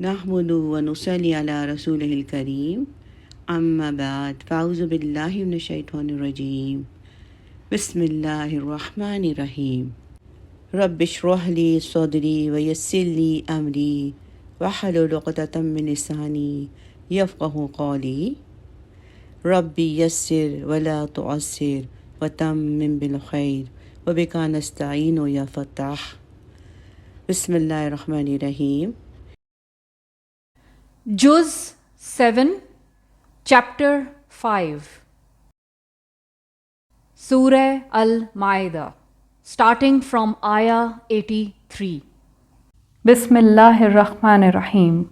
नहमदु व नुसल्ली अला रसूलिहिल करीम अम्मा बाद फ़ाऊज़ु बिल्लाहि मिनश शैतानिर रजीम बिस्मिल्लाहिर रहमानिर रहीम रब्बिश्रह ली सदरी व यस्सिर ली अमरी वहलुल उक़दतम मिन लिसानी यफ़क़हू क़ौली रब्बी यस्सिर वला तुअस्सिर व तम्मिम बिल खैर व बिका नस्तईनु या Fattah. बिस्मिल्लाहिर रहमानिर Rahim. Juz 7, Chapter 5, Surah Al-Ma'idah, starting from Ayah 83. Bismillahir Rahmanir Rahim.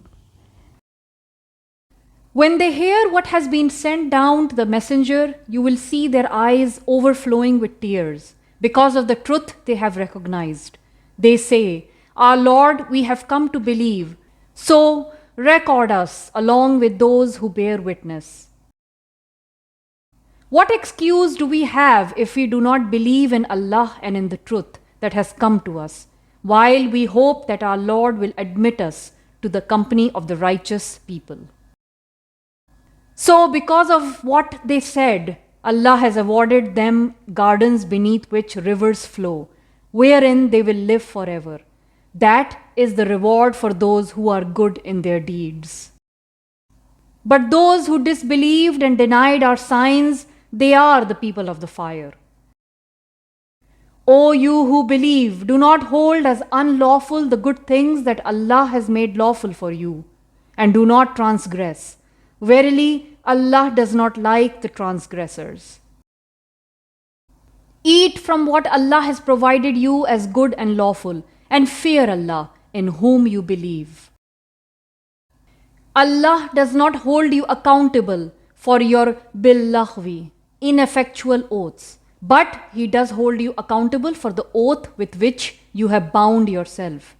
When they hear what has been sent down to the messenger, you will see their eyes overflowing with tears because of the truth they have recognized. They say, "Our Lord, we have come to believe, so record us along with those who bear witness." What excuse do we have if we do not believe in Allah and in the truth that has come to us, while we hope that our Lord will admit us to the company of the righteous people? So, because of what they said, Allah has awarded them gardens beneath which rivers flow, wherein they will live forever. That is the reward for those who are good in their deeds. But those who disbelieved and denied our signs, they are the people of the fire. O you who believe, do not hold as unlawful the good things that Allah has made lawful for you, and do not transgress. Verily, Allah does not like the transgressors. Eat from what Allah has provided you as good and lawful, and fear Allah in whom you believe. Allah does not hold you accountable for your billahwi, ineffectual oaths, but He does hold you accountable for the oath with which you have bound yourself.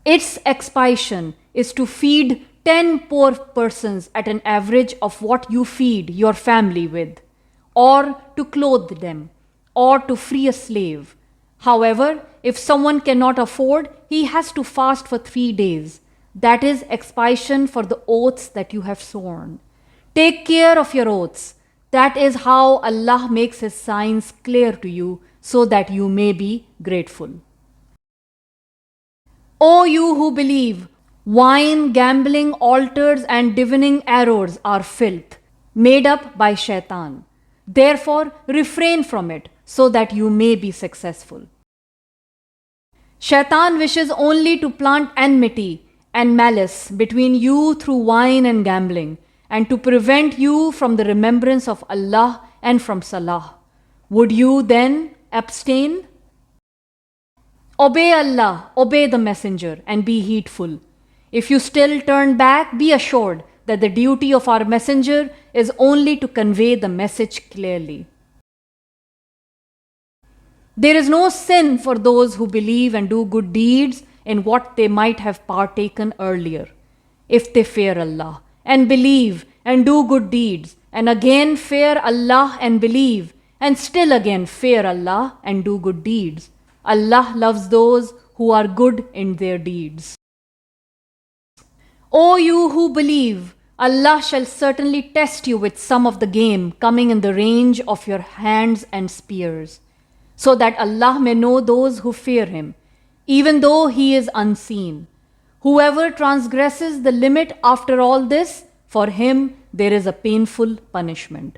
Its expiation is to feed 10 poor persons at an average of what you feed your family with, or to clothe them, or to free a slave. However, if someone cannot afford, he has to fast for 3 days. That is expiation for the oaths that you have sworn. Take care of your oaths. That is how Allah makes His signs clear to you, so that you may be grateful. O you who believe, wine, gambling, altars, and divining arrows are filth, made up by shaitan. Therefore, refrain from it, so that you may be successful. Shaitan wishes only to plant enmity and malice between you through wine and gambling, and to prevent you from the remembrance of Allah and from Salah. Would you then abstain? Obey Allah, obey the Messenger, and be heedful. If you still turn back, be assured that the duty of our Messenger is only to convey the message clearly. There is no sin for those who believe and do good deeds in what they might have partaken earlier, if they fear Allah and believe and do good deeds, and again fear Allah and believe, and still again fear Allah and do good deeds. Allah loves those who are good in their deeds. O you who believe, Allah shall certainly test you with some of the game coming in the range of your hands and spears, so that Allah may know those who fear Him, even though He is unseen. Whoever transgresses the limit after all this, for him there is a painful punishment.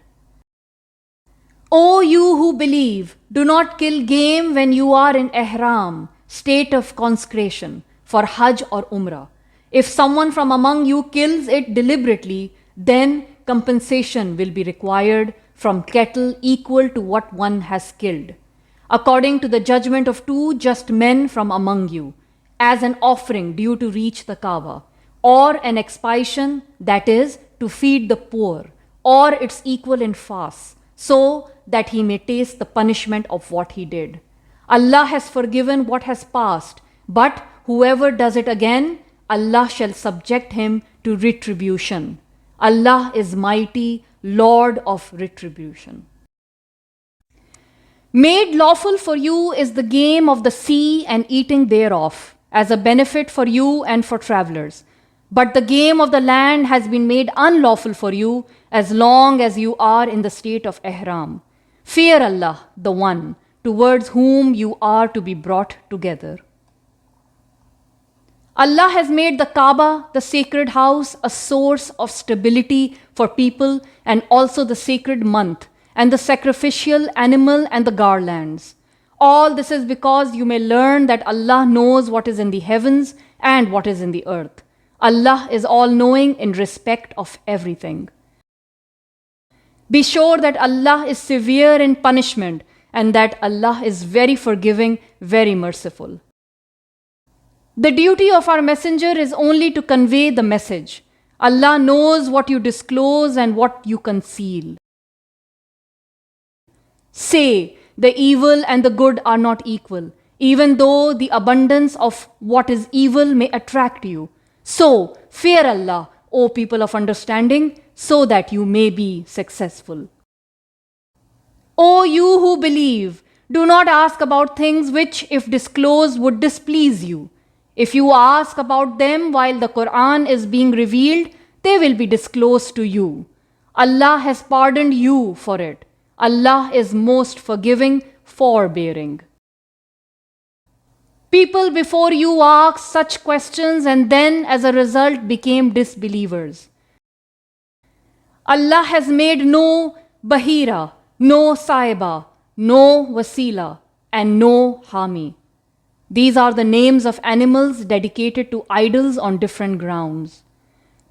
O you who believe, do not kill game when you are in ihram, state of consecration, for Hajj or Umrah. If someone from among you kills it deliberately, then compensation will be required from cattle equal to what one has killed, according to the judgment of 2 just men from among you, as an offering due to reach the Kaaba, or an expiation, that is, to feed the poor, or its equal in fast, so that he may taste the punishment of what he did. Allah has forgiven what has passed, but whoever does it again, Allah shall subject him to retribution. Allah is mighty, Lord of retribution. Made lawful for you is the game of the sea and eating thereof, as a benefit for you and for travelers. But the game of the land has been made unlawful for you as long as you are in the state of ihram. Fear Allah, the One, towards whom you are to be brought together. Allah has made the Kaaba, the sacred house, a source of stability for people, and also the sacred month, and the sacrificial animal and the garlands. All this is because you may learn that Allah knows what is in the heavens and what is in the earth. Allah is all-knowing in respect of everything. Be sure that Allah is severe in punishment and that Allah is very forgiving, very merciful. The duty of our messenger is only to convey the message. Allah knows what you disclose and what you conceal. Say, the evil and the good are not equal, even though the abundance of what is evil may attract you. So, fear Allah, O people of understanding, so that you may be successful. O you who believe, do not ask about things which, if disclosed, would displease you. If you ask about them while the Quran is being revealed, they will be disclosed to you. Allah has pardoned you for it. Allah is most forgiving, forbearing. People before you asked such questions and then as a result became disbelievers. Allah has made no Bahira, no Saiba, no Wasila, and no Hami. These are the names of animals dedicated to idols on different grounds.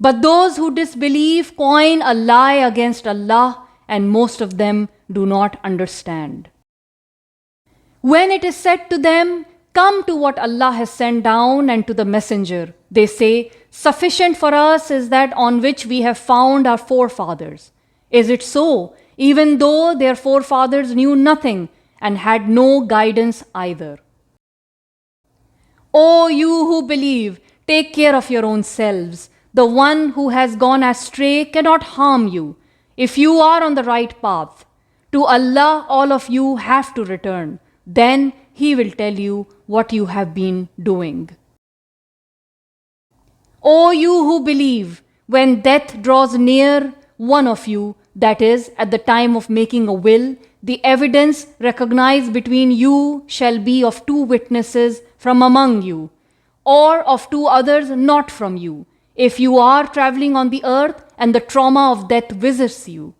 But those who disbelieve coin a lie against Allah, and most of them do not understand. When it is said to them, come to what Allah has sent down and to the messenger, they say, sufficient for us is that on which we have found our forefathers. Is it so, even though their forefathers knew nothing and had no guidance either? O you who believe, take care of your own selves. The one who has gone astray cannot harm you if you are on the right path. To Allah all of you have to return. Then He will tell you what you have been doing. O you who believe, when death draws near one of you, that is, at the time of making a will, the evidence recognized between you shall be of 2 witnesses from among you, or of 2 others not from you, if you are traveling on the earth and the trauma of death visits you.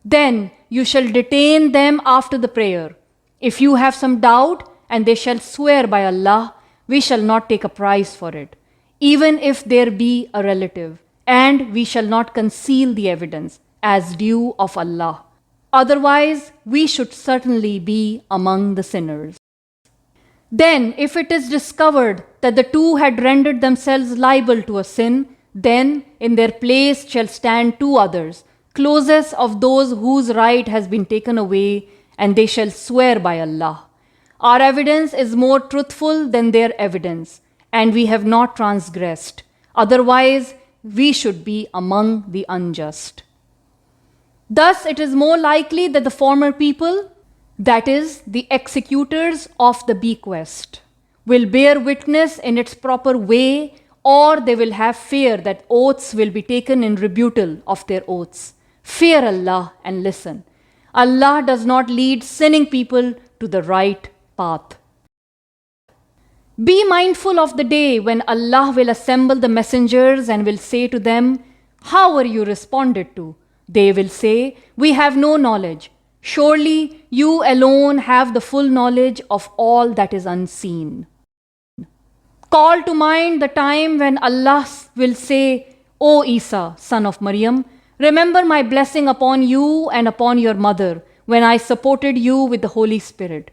Then you shall detain them after the prayer. If you have some doubt, and they shall swear by Allah, we shall not take a price for it, even if there be a relative, and we shall not conceal the evidence as due of Allah. Otherwise, we should certainly be among the sinners. Then, if it is discovered that the 2 had rendered themselves liable to a sin, then in their place shall stand 2 others, closest of those whose right has been taken away, and they shall swear by Allah. Our evidence is more truthful than their evidence, and we have not transgressed. Otherwise, we should be among the unjust. Thus, it is more likely that the former people, that is, the executors of the bequest, will bear witness in its proper way, or they will have fear that oaths will be taken in rebuttal of their oaths. Fear Allah and listen. Allah does not lead sinning people to the right path. Be mindful of the day when Allah will assemble the messengers and will say to them, how were you responded to? They will say, we have no knowledge. Surely you alone have the full knowledge of all that is unseen. Call to mind the time when Allah will say, O Isa, son of Maryam, remember my blessing upon you and upon your mother when I supported you with the Holy Spirit.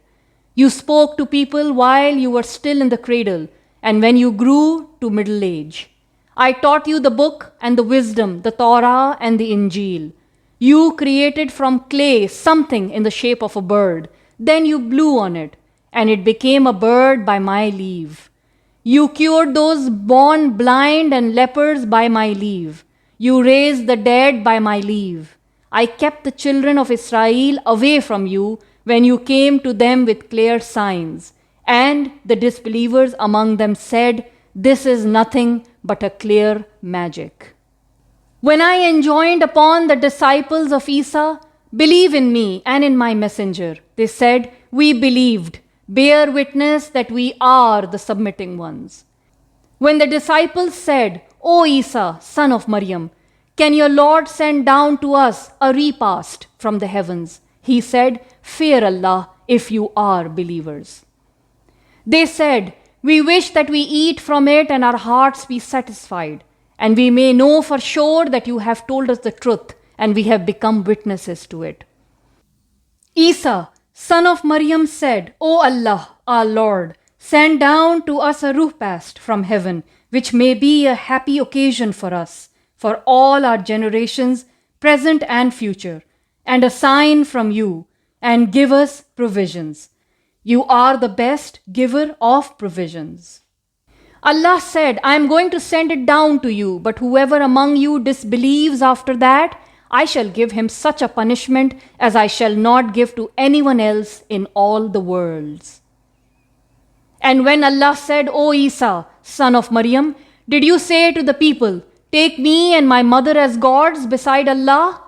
You spoke to people while you were still in the cradle and when you grew to middle age. I taught you the book and the wisdom, the Torah and the Injil. You created from clay something in the shape of a bird. Then you blew on it, and it became a bird by my leave. You cured those born blind and lepers by my leave. You raised the dead by my leave. I kept the children of Israel away from you when you came to them with clear signs. And the disbelievers among them said, this is nothing but a clear magic. When I enjoined upon the disciples of Isa, "Believe in me and in my messenger," they said, "We believed. Bear witness that we are the submitting ones." When the disciples said, "O Isa, son of Maryam, can your Lord send down to us a repast from the heavens?" he said, "Fear Allah if you are believers." They said, "We wish that we eat from it and our hearts be satisfied, and we may know for sure that you have told us the truth, and we have become witnesses to it." Isa, son of Maryam, said, "O Allah, our Lord, send down to us a repast from heaven, which may be a happy occasion for us, for all our generations, present and future, and a sign from you, and give us provisions. You are the best giver of provisions." Allah said, "I am going to send it down to you, but whoever among you disbelieves after that, I shall give him such a punishment as I shall not give to anyone else in all the worlds." And when Allah said, "O Isa, son of Maryam, did you say to the people, 'Take me and my mother as gods beside Allah?'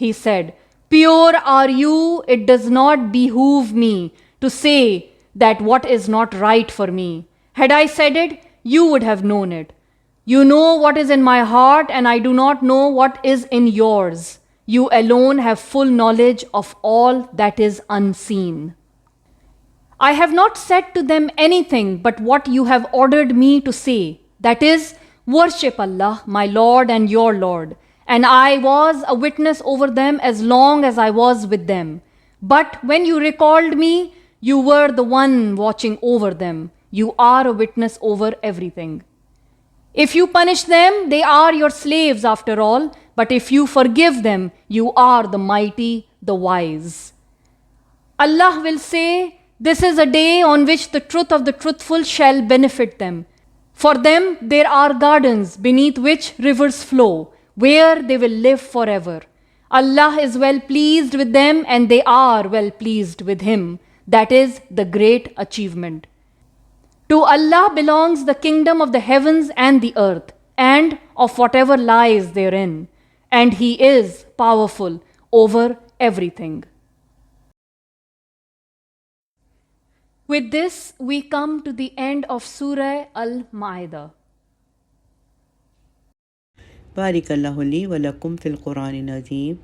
He said, 'Pure are you, it does not behoove me to say that what is not right for me. Had I said it, you would have known it. You know what is in my heart, and I do not know what is in yours. You alone have full knowledge of all that is unseen. I have not said to them anything but what you have ordered me to say, that is, worship Allah, my Lord and your Lord. And I was a witness over them as long as I was with them. But when you recalled me, you were the one watching over them. You are a witness over everything. If you punish them, they are your slaves after all. But if you forgive them, you are the mighty, the wise." Allah will say, "This is a day on which the truth of the truthful shall benefit them. For them there are gardens beneath which rivers flow, where they will live forever. Allah is well pleased with them, and they are well pleased with Him. That is the great achievement. To Allah belongs the kingdom of the heavens and the earth, and of whatever lies therein, and He is powerful over everything." With this, we come to the end of Surah Al-Ma'idah. بارك الله لي ولكم في القرآن العظيم.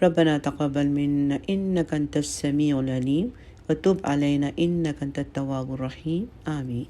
ربنا تقبل منا إنك أنت السميع العليم وتب علينا إنك أنت التواب الرحيم. آمين.